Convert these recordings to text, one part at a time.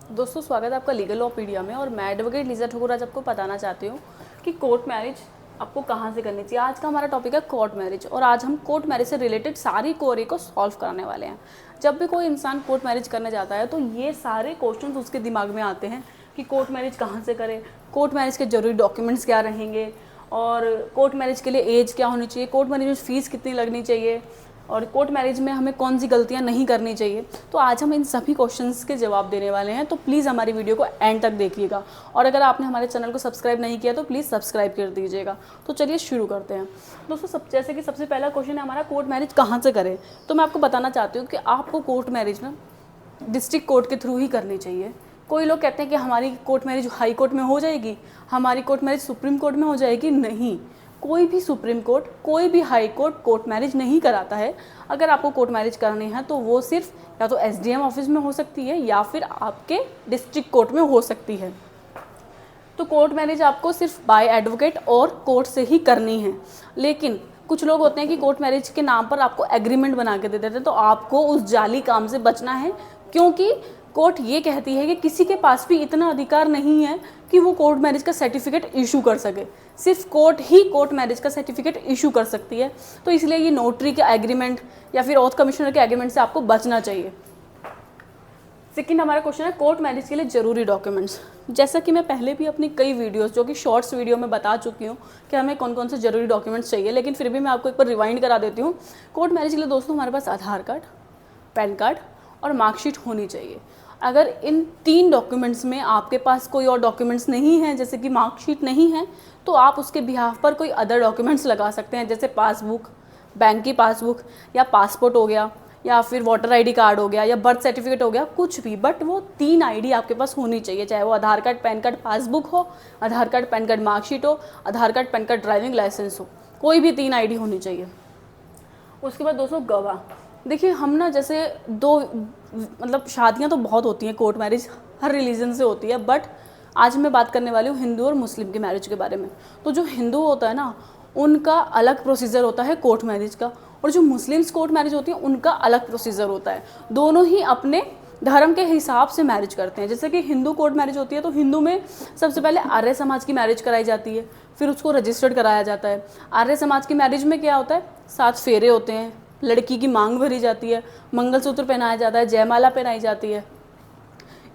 दोस्तों स्वागत है आपका लीगल लॉपीडिया में। और मैं एडवोकेट लीजा ठाकुर आज आपको बताना चाहती हूँ कि कोर्ट मैरिज आपको कहाँ से करनी चाहिए। आज का हमारा टॉपिक है कोर्ट मैरिज और आज हम कोर्ट मैरिज से रिलेटेड सारी क्वेरी को सॉल्व करने वाले हैं। जब भी कोई इंसान कोर्ट मैरिज करने जाता है तो ये सारे क्वेश्चंस उसके दिमाग में आते हैं कि कोर्ट मैरिज कहाँ से करें, कोर्ट मैरिज के जरूरी डॉक्यूमेंट्स क्या रहेंगे और कोर्ट मैरिज के लिए एज क्या होनी चाहिए, कोर्ट मैरिज में फ़ीस कितनी लगनी चाहिए और कोर्ट मैरिज में हमें कौन सी गलतियां नहीं करनी चाहिए। तो आज हम इन सभी क्वेश्चंस के जवाब देने वाले हैं, तो प्लीज़ हमारी वीडियो को एंड तक देखिएगा। और अगर आपने हमारे चैनल को सब्सक्राइब नहीं किया तो प्लीज़ सब्सक्राइब कर दीजिएगा। तो चलिए शुरू करते हैं दोस्तों। जैसे कि सबसे पहला क्वेश्चन है हमारा, कोर्ट मैरिज कहाँ से करें। तो मैं आपको बताना चाहती हूँ कि आपको कोर्ट मैरिज ना डिस्ट्रिक्ट कोर्ट के थ्रू ही करनी चाहिए। कोई लोग कहते हैं कि हमारी कोर्ट मैरिज हाई कोर्ट में हो जाएगी, हमारी कोर्ट मैरिज सुप्रीम कोर्ट में हो जाएगी। नहीं, कोई भी सुप्रीम कोर्ट, कोई भी हाई कोर्ट कोर्ट मैरिज नहीं कराता है। अगर आपको कोर्ट मैरिज करनी है तो वो सिर्फ या तो एसडीएम ऑफिस में हो सकती है या फिर आपके डिस्ट्रिक्ट कोर्ट में हो सकती है। तो कोर्ट मैरिज आपको सिर्फ बाय एडवोकेट और कोर्ट से ही करनी है। लेकिन कुछ लोग होते हैं कि कोर्ट मैरिज के नाम पर आपको एग्रीमेंट बना के दे देते हैं, तो आपको उस जाली काम से बचना है, क्योंकि कोर्ट ये कहती है कि किसी के पास भी इतना अधिकार नहीं है कि वो कोर्ट मैरिज का सर्टिफिकेट इशू कर सके। सिर्फ कोर्ट ही कोर्ट मैरिज का सर्टिफिकेट इशू कर सकती है। तो इसलिए ये नोटरी के एग्रीमेंट या फिर ऑथ कमिश्नर के एग्रीमेंट से आपको बचना चाहिए। सेकंड हमारा क्वेश्चन है कोर्ट मैरिज के लिए जरूरी डॉक्यूमेंट्स। जैसा कि मैं पहले भी अपनी कई वीडियोस जो कि शॉर्ट्स वीडियो में बता चुकी हूँ कि हमें कौन कौन से जरूरी डॉक्यूमेंट्स चाहिए, लेकिन फिर भी मैं आपको एक बार रिवाइंड करा देती हूँ। कोर्ट मैरिज के लिए दोस्तों हमारे पास आधार कार्ड, पैन कार्ड और मार्कशीट होनी चाहिए। अगर इन 3 डॉक्यूमेंट्स में आपके पास कोई और डॉक्यूमेंट्स नहीं है, जैसे कि मार्कशीट नहीं है, तो आप उसके बिहाफ पर कोई अदर डॉक्यूमेंट्स लगा सकते हैं, जैसे पासबुक, बैंक की पासबुक या पासपोर्ट हो गया या फिर वोटर आईडी कार्ड हो गया या बर्थ सर्टिफिकेट हो गया, कुछ भी। बट वो 3 आईडी आपके पास होनी चाहिए, चाहे वो Aadhaar card, PAN card, passbook हो, Aadhaar card, PAN card, marksheet हो, Aadhaar card, PAN card, driving licence हो, कोई भी 3 आईडी होनी चाहिए। उसके बाद दोस्तों गवाह। देखिए हम ना जैसे मतलब शादियां तो बहुत होती हैं, कोर्ट मैरिज हर रिलीजन से होती है, बट आज मैं बात करने वाली हूँ हिंदू और मुस्लिम की मैरिज के बारे में। तो जो हिंदू होता है ना, उनका अलग प्रोसीजर होता है कोर्ट मैरिज का, और जो मुस्लिम्स कोर्ट मैरिज होती है उनका अलग प्रोसीजर होता है। दोनों ही अपने धर्म के हिसाब से मैरिज करते हैं। जैसे कि हिंदू कोर्ट मैरिज होती है तो हिंदू में सबसे पहले आर्य समाज की मैरिज कराई जाती है, फिर उसको रजिस्टर्ड कराया जाता है। आर्य समाज की मैरिज में क्या होता है, 7 फेरे होते हैं, लड़की की मांग भरी जाती है, मंगलसूत्र पहनाया जाता है, जयमाला पहनाई जाती है।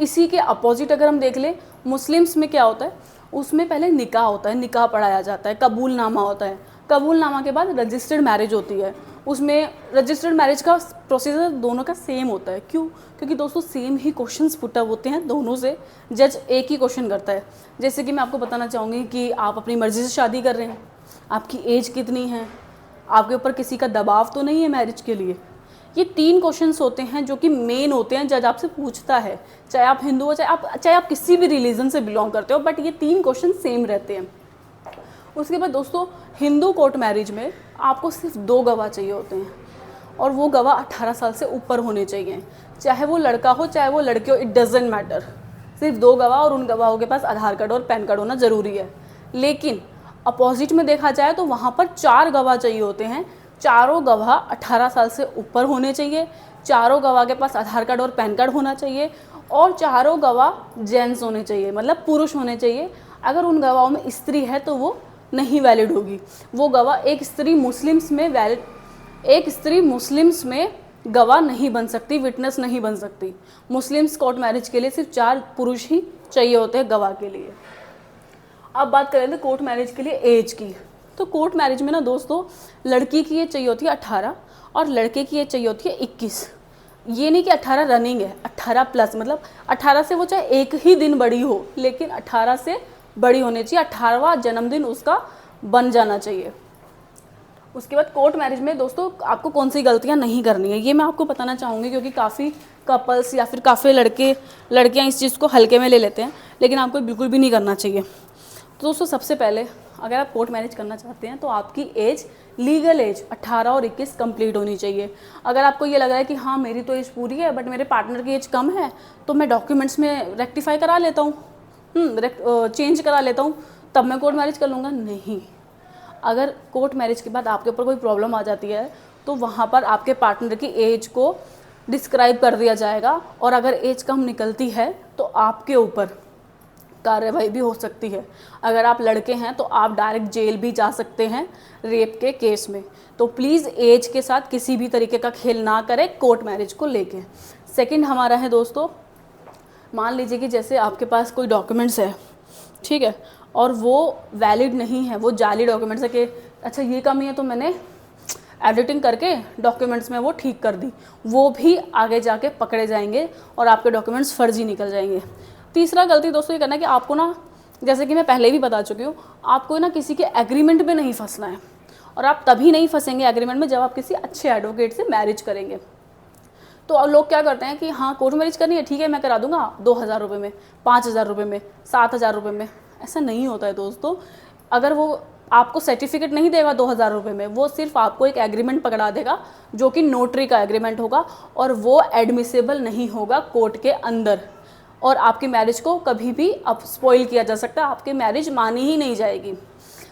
इसी के अपोजिट अगर हम देख लें मुस्लिम्स में क्या होता है, उसमें पहले निकाह होता है, निकाह पढ़ाया जाता है, कबूलनामा होता है, कबूलनामा के बाद रजिस्टर्ड मैरिज होती है। उसमें रजिस्टर्ड मैरिज का प्रोसीजर दोनों का सेम होता है। क्यों? क्योंकि दोस्तों सेम ही क्वेश्चंस पुट अप होते हैं दोनों से, जज एक ही क्वेश्चन करता है। जैसे कि मैं आपको बताना चाहूँगी कि आप अपनी मर्जी से शादी कर रहे हैं, आपकी एज कितनी है, आपके ऊपर किसी का दबाव तो नहीं है मैरिज के लिए। ये 3 क्वेश्चंस होते हैं जो कि मेन होते हैं, जज आपसे पूछता है, चाहे आप हिंदू हो, चाहे आप किसी भी रिलीजन से बिलोंग करते हो, बट ये 3 क्वेश्चन सेम रहते हैं। उसके बाद दोस्तों हिंदू कोर्ट मैरिज में आपको सिर्फ 2 गवाह चाहिए होते हैं, और वो गवाह 18 साल से ऊपर होने चाहिए, चाहे वो लड़का हो चाहे वो लड़की हो, इट डजेंट मैटर। सिर्फ 2 गवाह, और उन गवाहों के पास आधार कार्ड और पैन कार्ड होना ज़रूरी है। लेकिन अपोजिट में देखा जाए तो वहाँ पर 4 गवाह चाहिए होते हैं। चारों गवाह 18 साल से ऊपर होने चाहिए, चारों गवाह के पास आधार कार्ड और पैन कार्ड होना चाहिए, और चारों गवाह जेंट्स होने चाहिए, मतलब पुरुष होने चाहिए। अगर उन गवाहों में स्त्री है तो वो नहीं वैलिड होगी। वो गवाह एक स्त्री मुस्लिम्स में गवाह नहीं बन सकती, विटनेस नहीं बन सकती। मुस्लिम्स कोर्ट मैरिज के लिए सिर्फ 4 पुरुष ही चाहिए होते हैं गवाह के लिए। अब बात करें तो कोर्ट मैरिज के लिए एज की। तो कोर्ट मैरिज में ना दोस्तों लड़की की एज चाहिए होती है 18 और लड़के की एज चाहिए होती है 21। ये नहीं कि 18 रनिंग है, 18 प्लस, मतलब 18 से वो चाहे एक ही दिन बड़ी हो, लेकिन 18 से बड़ी होनी चाहिए, 18वां जन्मदिन उसका बन जाना चाहिए। उसके बाद कोर्ट मैरिज में दोस्तों आपको कौन सी गलतियां नहीं करनी है, ये मैं आपको बताना चाहूँगी, क्योंकि काफ़ी कपल्स या फिर काफ़ी लड़कियाँ इस चीज़ को हल्के में ले लेते हैं, लेकिन आपको बिल्कुल भी नहीं करना चाहिए। तो दोस्तों सबसे पहले अगर आप कोर्ट मैरिज करना चाहते हैं तो आपकी एज, लीगल एज 18 और 21 कंप्लीट होनी चाहिए। अगर आपको ये लग रहा है कि हाँ मेरी तो एज पूरी है बट मेरे पार्टनर की एज कम है, तो मैं डॉक्यूमेंट्स में रेक्टिफाई करा लेता हूँ, चेंज करा लेता हूँ, तब मैं कोर्ट मैरिज कर लूँगा। नहीं, अगर कोर्ट मैरिज के बाद आपके ऊपर कोई प्रॉब्लम आ जाती है तो वहाँ पर आपके पार्टनर की एज को डिस्क्राइब कर दिया जाएगा, और अगर एज कम निकलती है तो आपके ऊपर कार्रवाई भी हो सकती है। अगर आप लड़के हैं तो आप डायरेक्ट जेल भी जा सकते हैं रेप के केस में। तो प्लीज़ एज के साथ किसी भी तरीके का खेल ना करें कोर्ट मैरिज को लेके। सेकंड हमारा है दोस्तों, मान लीजिए कि जैसे आपके पास कोई डॉक्यूमेंट्स है, ठीक है, और वो वैलिड नहीं है, वो जाली डॉक्यूमेंट्स है कि अच्छा ये कमी है तो मैंने एडिटिंग करके डॉक्यूमेंट्स में वो ठीक कर दी, वो भी आगे जाके पकड़े जाएंगे और आपके डॉक्यूमेंट्स फर्जी निकल जाएंगे। तीसरा गलती दोस्तों ये करना है कि आपको ना, जैसे कि मैं पहले भी बता चुकी हूँ, आपको ना किसी के एग्रीमेंट में नहीं फंसना है, और आप तभी नहीं फंसेंगे एग्रीमेंट में जब आप किसी अच्छे एडवोकेट से मैरिज करेंगे। तो अब लोग क्या करते हैं कि हाँ कोर्ट मैरिज करनी है, ठीक है मैं करा दूंगा 2,000 रुपये में, 5,000 रुपये में, 7,000 रुपये में। ऐसा नहीं होता है दोस्तों। अगर वो आपको सर्टिफिकेट नहीं देगा 2,000 रुपये में, वो सिर्फ आपको एक एग्रीमेंट पकड़ा देगा जो कि नोटरी का एग्रीमेंट होगा, और वो एडमिसेबल नहीं होगा कोर्ट के अंदर, और आपकी मैरिज को कभी भी अब स्पॉइल किया जा सकता है, आपकी मैरिज मानी ही नहीं जाएगी।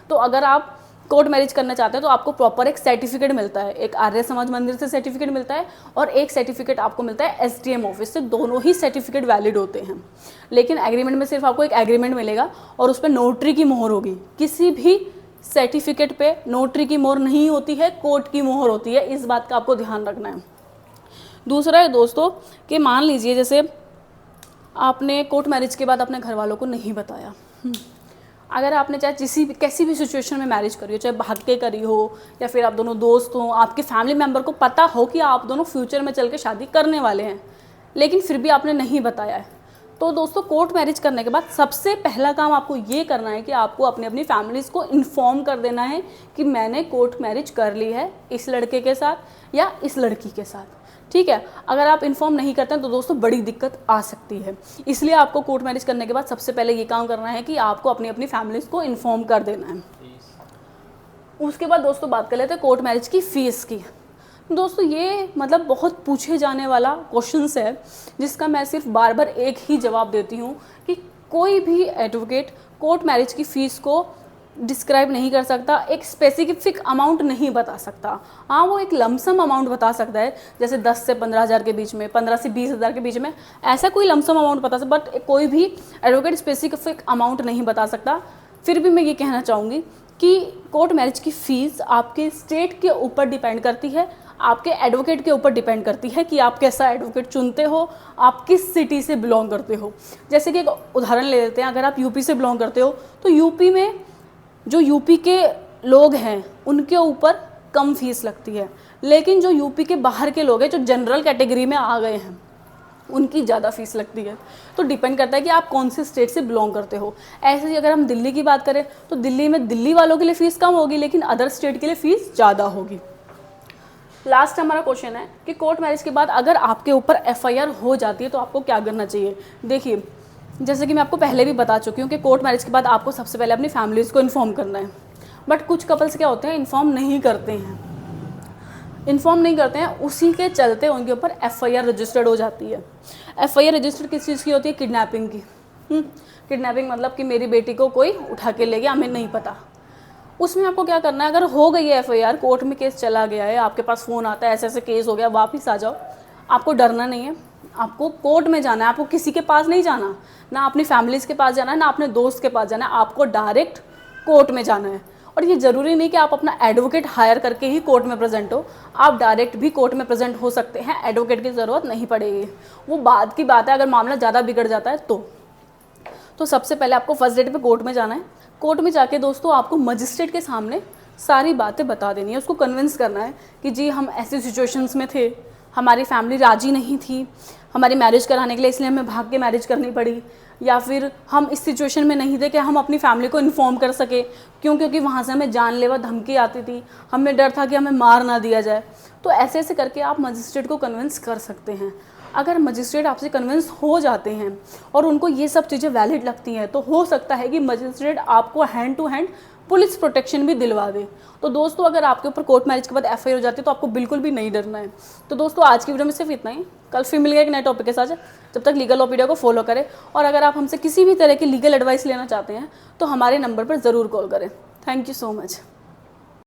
तो अगर आप कोर्ट मैरिज करना चाहते हैं तो आपको प्रॉपर एक सर्टिफिकेट मिलता है, एक आर्य समाज मंदिर से सर्टिफिकेट मिलता है, और एक सर्टिफिकेट आपको मिलता है SDM ऑफिस से। दोनों ही सर्टिफिकेट वैलिड होते हैं, लेकिन एग्रीमेंट में सिर्फ आपको एक एग्रीमेंट मिलेगा और उस पर नोटरी की मोहर होगी। किसी भी सर्टिफिकेट पे नोटरी की मोहर नहीं होती है, कोर्ट की मोहर होती है। इस बात का आपको ध्यान रखना है। दूसरा है दोस्तों कि मान लीजिए जैसे आपने कोर्ट मैरिज के बाद अपने घर वालों को नहीं बताया, अगर आपने चाहे कैसी भी सिचुएशन में मैरिज करी हो, चाहे भाग के करी हो या फिर आप दोनों दोस्त हो, आपके फैमिली मेम्बर को पता हो कि आप दोनों फ्यूचर में चल के शादी करने वाले हैं, लेकिन फिर भी आपने नहीं बताया है, तो दोस्तों कोर्ट मैरिज करने के बाद सबसे पहला काम आपको ये करना है कि आपको अपनी फैमिलीज़ को इन्फॉर्म कर देना है कि मैंने कोर्ट मैरिज कर ली है इस लड़के के साथ या इस लड़की के साथ। ठीक है, अगर आप इन्फॉर्म नहीं करते हैं तो दोस्तों बड़ी दिक्कत आ सकती है। इसलिए आपको कोर्ट मैरिज करने के बाद सबसे पहले ये काम करना है कि आपको अपनी फैमिलीज़ को इन्फॉर्म कर देना है। उसके बाद दोस्तों बात कर लेते हैं कोर्ट मैरिज की फ़ीस की। दोस्तों ये मतलब बहुत पूछे जाने वाला क्वेश्चंस है, जिसका मैं सिर्फ बार बार एक ही जवाब देती हूँ कि कोई भी एडवोकेट कोर्ट मैरिज की फ़ीस को डिस्क्राइब नहीं कर सकता, एक स्पेसिफिक अमाउंट नहीं बता सकता। हाँ वो एक लमसम अमाउंट बता सकता है, जैसे 10 से 15,000 के बीच में, 15 से 20,000 के बीच में, ऐसा कोई लमसम अमाउंट बता सकता, बट कोई भी एडवोकेट स्पेसिफिक अमाउंट नहीं बता सकता। फिर भी मैं ये कहना चाहूँगी कि कोर्ट मैरिज की फ़ीस आपके स्टेट के ऊपर डिपेंड करती है, आपके एडवोकेट के ऊपर डिपेंड करती है कि आप कैसा एडवोकेट चुनते हो, आप किस सिटी से बिलोंग करते हो। जैसे कि एक उदाहरण ले लेते हैं, अगर आप यूपी से बिलोंग करते हो तो यूपी में जो यूपी के लोग हैं उनके ऊपर कम फीस लगती है, लेकिन जो यूपी के बाहर के लोग हैं जो जनरल कैटेगरी में आ गए हैं उनकी ज़्यादा फीस लगती है। तो डिपेंड करता है कि आप कौन से स्टेट से बिलोंग करते हो। ऐसे ही अगर हम दिल्ली की बात करें तो दिल्ली में दिल्ली वालों के लिए फ़ीस कम होगी, लेकिन अदर स्टेट के लिए फ़ीस ज़्यादा होगी। लास्ट हमारा क्वेश्चन है कि कोर्ट मैरिज के बाद अगर आपके ऊपर FIR हो जाती है तो आपको क्या करना चाहिए। देखिए जैसे कि मैं आपको पहले भी बता चुकी हूँ कि कोर्ट मैरिज के बाद आपको सबसे पहले अपनी फैमिलीज़ को इन्फॉर्म करना है, बट कुछ कपल्स क्या होते हैं इन्फॉर्म नहीं करते हैं, उसी के चलते उनके ऊपर FIR रजिस्टर्ड हो जाती है। FIR रजिस्टर्ड किस चीज़ की होती है? किडनैपिंग की। किडनैपिंग मतलब कि मेरी बेटी को कोई उठा के ले गया, हमें नहीं पता। उसमें आपको क्या करना है, अगर हो गई है FIR, कोर्ट में केस चला गया है, आपके पास फ़ोन आता है ऐसे ऐसे केस हो गया, वापस आ जाओ, आपको डरना नहीं है, आपको कोर्ट में जाना है। आपको किसी के पास नहीं जाना, ना अपनी फैमिलीज़ के पास जाना है, ना अपने दोस्त के पास जाना है, आपको डायरेक्ट कोर्ट में जाना है। और ये ज़रूरी नहीं कि आप अपना एडवोकेट हायर करके ही कोर्ट में प्रेजेंट हो, आप डायरेक्ट भी कोर्ट में प्रेजेंट हो सकते हैं, एडवोकेट की ज़रूरत नहीं पड़ेगी। वो बाद की बात है, अगर मामला ज़्यादा बिगड़ जाता है तो सबसे पहले आपको फर्स्ट डेट पे कोर्ट में जाना है। कोर्ट में जाके दोस्तों आपको मजिस्ट्रेट के सामने सारी बातें बता देनी है, उसको कन्विंस करना है कि जी हम ऐसी सिचुएशंस में थे, हमारी फैमिली राज़ी नहीं थी हमारी मैरिज कराने के लिए, इसलिए हमें भाग के मैरिज करनी पड़ी, या फिर हम इस सिचुएशन में नहीं थे कि हम अपनी फैमिली को इन्फॉर्म कर सके, क्योंकि वहाँ से हमें जानलेवा धमकी आती थी, हमें डर था कि हमें मार ना दिया जाए। तो ऐसे ऐसे करके आप मजिस्ट्रेट को कन्विंस कर सकते हैं। अगर मजिस्ट्रेट आपसे कन्विंस हो जाते हैं और उनको ये सब चीज़ें वैलिड लगती हैं तो हो सकता है कि मजिस्ट्रेट आपको hand to hand police protection भी दिलवा दे। तो दोस्तों अगर आपके ऊपर कोर्ट मैरिज के बाद FIR हो जाती है तो आपको बिल्कुल भी नहीं डरना है। तो दोस्तों आज की वीडियो में सिर्फ इतना ही, कल फिर मिलेगा एक नए टॉपिक के साथ। जब तक लीगल ओपीडिया को फॉलो करें, और अगर आप हमसे किसी भी तरह की लीगल एडवाइस लेना चाहते हैं तो हमारे नंबर पर ज़रूर कॉल करें। Thank you so much.